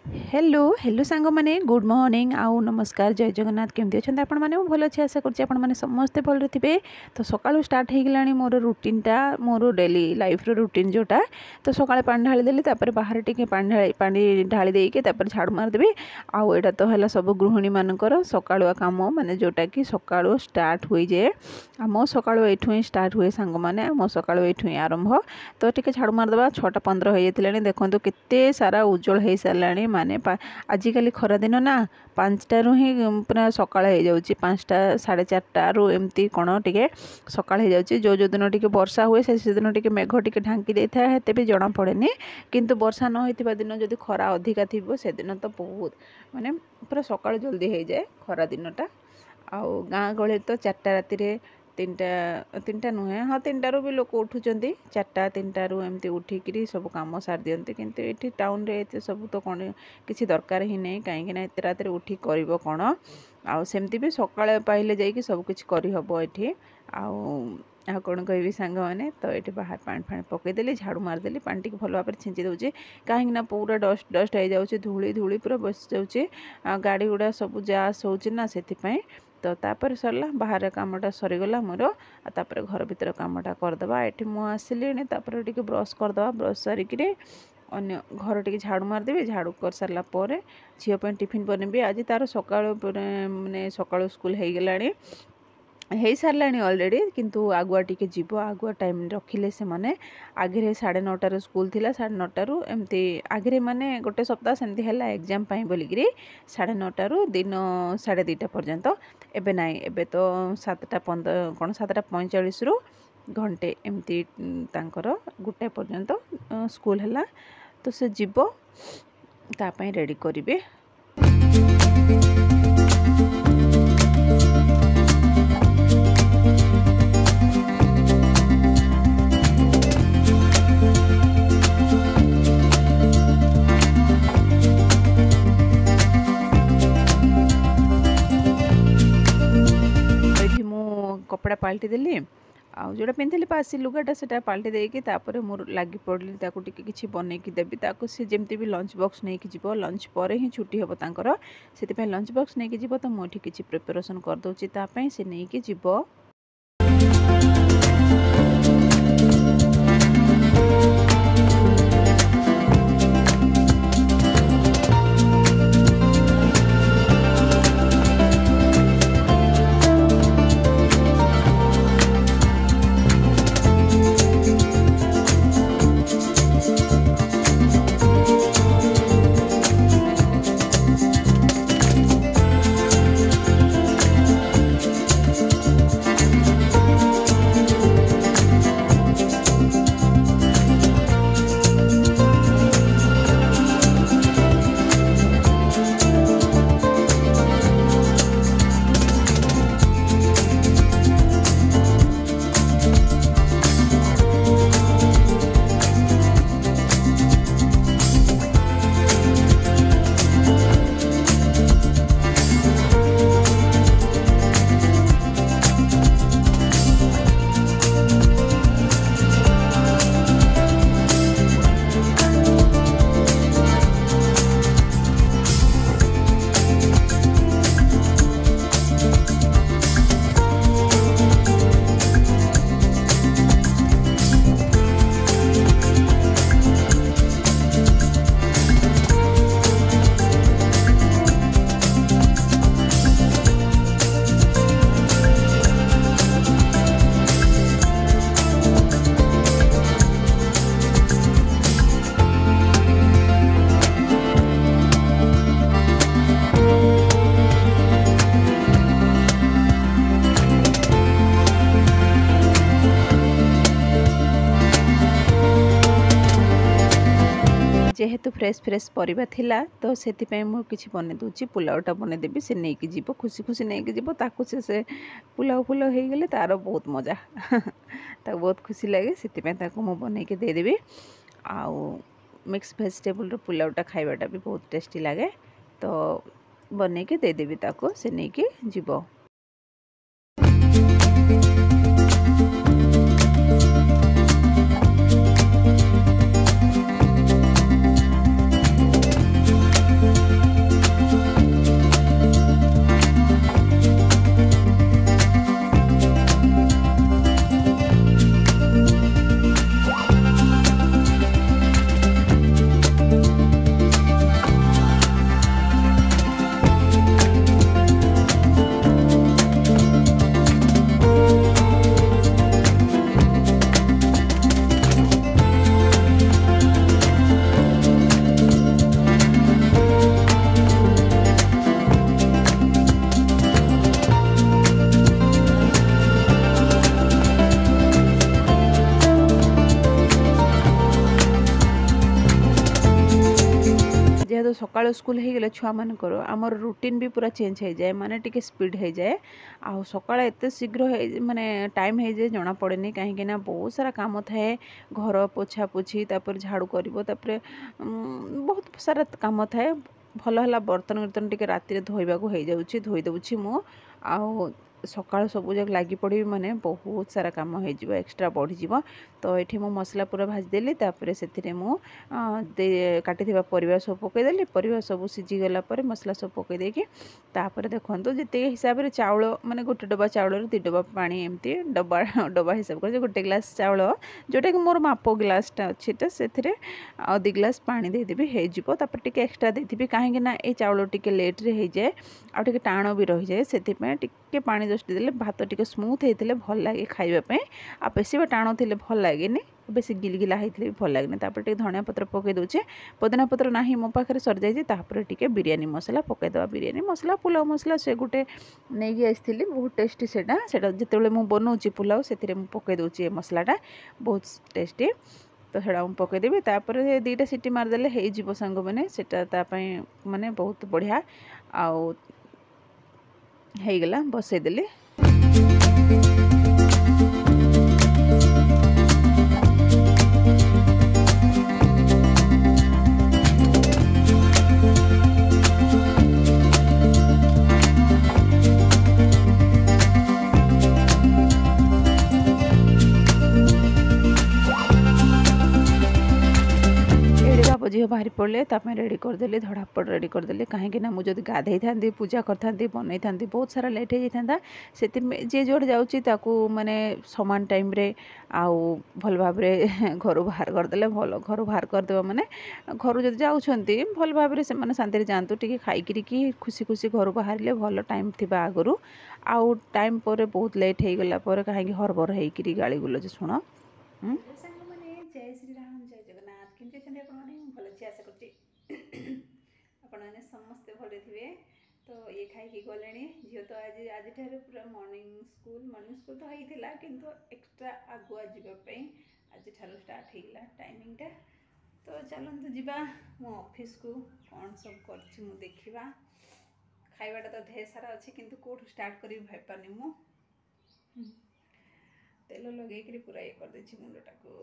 Hello hello सांग माने good morning आउ नमस्कार जय जगन्नाथ केमती अच्छा आपण मैंने भल अच्छे आशा कर समस्ते भल थे। तो सकालू स्टार्ट हो गला मोर रुटीनटा मोर डेली लाइफ रुटीन जोटा। तो सकाଳେ पानी ढाली देली बाहर टी पानी ढाली देके झाड़ू मारदेवी। आउ एटा तो है सब गृहिणी मानकर सकाळुआ काम माने जोटा कि सकाळु स्टार्ट हो जाए। आम सकाळु एठू ही स्टार्ट हुए सांग माने आम सकाळु एठू ही आरंभ। तो टी झाड़ू मारदेवा 6:15 हो जाए। देखो केते सारा उज्जवल हो सारे माने आजिकल खरा दिन ना 5टारू ही पूरा सकाळ हो जाऊँगी 5टा 4:30 एमती कौन टे सकाळ हो जाऊँगी। जो जो दिन टी वर्षा हुए से दिन टी मेघ टी ढांकी दे था हेते भी जना पड़े किंतु वर्षा न होइतिबा दिन जदि खरा अधिका थी से दिन तो बहुत माने पूरा सकाळ जल्दी हो जाए खरा दिनटा। आउ गाँ गहली तो 4टा राति 3टा नुहे हाँ 3टारू भी लोक उठुंट 4टा 3टारू एमती उठिकी सब कम सारी दिखती। किंतु ये टाउन रे सब तो कौन किसी दरकार ही नहीं कहीं एत रात उठी कर कौन आमती भी सकाଳେ पाइले जाकि सबकि करहब ये आ कौन कह सांग मैंने। तो ये बाहर पानी फाणी पकईदेली झाड़ू मारदेली पानी टी भल भाव छींची दूसरी कहीं पूरा डस्ट डस्ट हो जाऊँगी धूली धूली पूरा बस जाऊँगी गाड़ी गुड़ा सब जास होना से। तो तापर सरला बाहर कामटा सरीगला मोर तापर घर भीतर कामटा करदे। ये मुझे आसिली तापर टी ब्रश करदे ब्रश सारिकी अन्य घर टी झाड़ू मारदेवी। झाड़ू कर सारा पर झीप टिफिन बनैबी। आज तार सका माने सका स्कूल हो गला हो सारा अलरेडी किंतु आगुआ टी जीव आगुआ टाइम रखिले से माने आगे 9:30 स्कूल थिला 9:30 एमती आगे माने गोटे सप्ताह सेमती है एग्जाम पाई बोलिकी 9:30 दिन 2:30 पर्यंत एबे नाई एबे तो 7:15 कौन 7:45 घंटे एमती तांकर गोटे पर्यंत स्कूल है। तो से जीव तापाई रेडी करिवे। कपड़ा पाल्टी देली आउ जोड़ा पिंधली पासी लुगाटा से पाल्टी देकी तापर मोर लगी पड़ली ताकू टिके किछि बनैकी देबी ताकू से जेमती भी लंच बॉक्स नहीं कि जीव लंच पर ही छुट्टी हम तांकर से लंच बॉक्स नहीं कि जीव। तो मुझे किछि प्रिपरेशन कर दउची तापई से नहीं कि जीव। जेहेतु फ्रेश फ्रेश परिबा थिला तो सेति मु किछि बने दूची पुलावटा बने देबी से नहीं कि जीव खुशी खुशी नहीं कि जीव ताकू से पुलाव पुलाव हो गले तार बहुत मजा ताकू बहुत खुशी लगे से मु बने के दे देबी। आउ मिक्स वेजिटेबल रो पुलावटा खाइबाटा भी बहुत टेस्टी लगे। तो बने के दे देबी ताकू से नहीं कि जीव। जेहेतु सकाळ स्कूल हो गले छुआ मानकर आमर रूटीन भी पूरा चेंज हो जाए माने टिके स्पीड हो जाए आ सकाळ एत शीघ्र माने टाइम हो जाए जना पड़े कहीं बहुत सारा काम थाए घर पोछा पोछी तापर झाड़ू कर बहुत सारा काम थाए भल है बर्तन वर्तन टिके राति धोइबा को हो जाउछि धोई दउछि मु आ सकाळ सब जग लगी पड़ी माने बहुत सारा कम हो एक्स्ट्रा बढ़ी तो ये मु मसला पूरा भाजीदेली तापर से मु काटी परिवा सब पकईदेली परिवा सब सीझीगला मसला सब पकईदे तापर देखो जिते हिसाब से चाउल माने गोटे डब्बा चाउल 2 डब्बा पानी एमती डब्बा डब्बा हिसाब कर गोटे ग्लास चाउल जोटा कि मोर माप ग्लासटा अच्छी तो से 2 ग्लास पानी देदेवी होपर टी एक्सट्रा देती कहीं ये चाउल टी लेट्रे हो जाए आउ टाण भी रही जाए से टे पानी जस्ट देले भात टी स्मूथ होते भल लगे खाइबापी आ बेसी टाण थे भल लगे बेसी गिलगिला होते भी भल लगे तापर टे धनिया पत्र पकई दूचे पुदीना पत्र ना मो पाखे सर जाइए टे बिरयानी मसला पकईदे बिरयानी मसला पुलाव मसला से गोटे नहीं आसती बहुत टेस्टी से जिते मुझे बनाऊँगी पुलाव से पकई दूचे मसलाटा बहुत टेस्टी तो सेटा पकईदेवी तापर 2टा सीटी मारदेले हो सांग मैंने माने बहुत बढ़िया आउ गला बसईदेली झील बाहरी पड़े रेडी करदेली धड़ापड़ रेडी करदेली कहीं मुझे गाधे था पूजा करता बनई था बहुत सारा लेट हो जाता से जे जोड़े जाऊँ माने समान टाइम रे आउ भल भाव घर बाहर करदे भल घर बाहर करदे माने घर जब जाऊँगी भल भाव से शांति जातु टी खाई कि खुशी खुशी घर बाहर भल टाइम थी आगु आउ टाइम पर बहुत लेट हो गला कहीं हरबर होकर गाड़ी गुलज शुण जय श्री राम जय जगन्नाथ केमती अच्छे भल अच्छे आशा कर समस्ते भले थे तो ये खाई गले झील तो आज आज पूरा मॉर्निंग स्कूल तो होता किंतु एक्स्ट्रा आगुआ जावाई आज स्टार्ट होगा टाइमिंगटा तो चलते जीवा मो ऑफिस को कौन सब कर देखा खाइबाटा तो ढेर सारा अच्छी किंतु कौटू स्टार्ट करी भाई मु तेल लगे पूरा ये कर मुंडटा को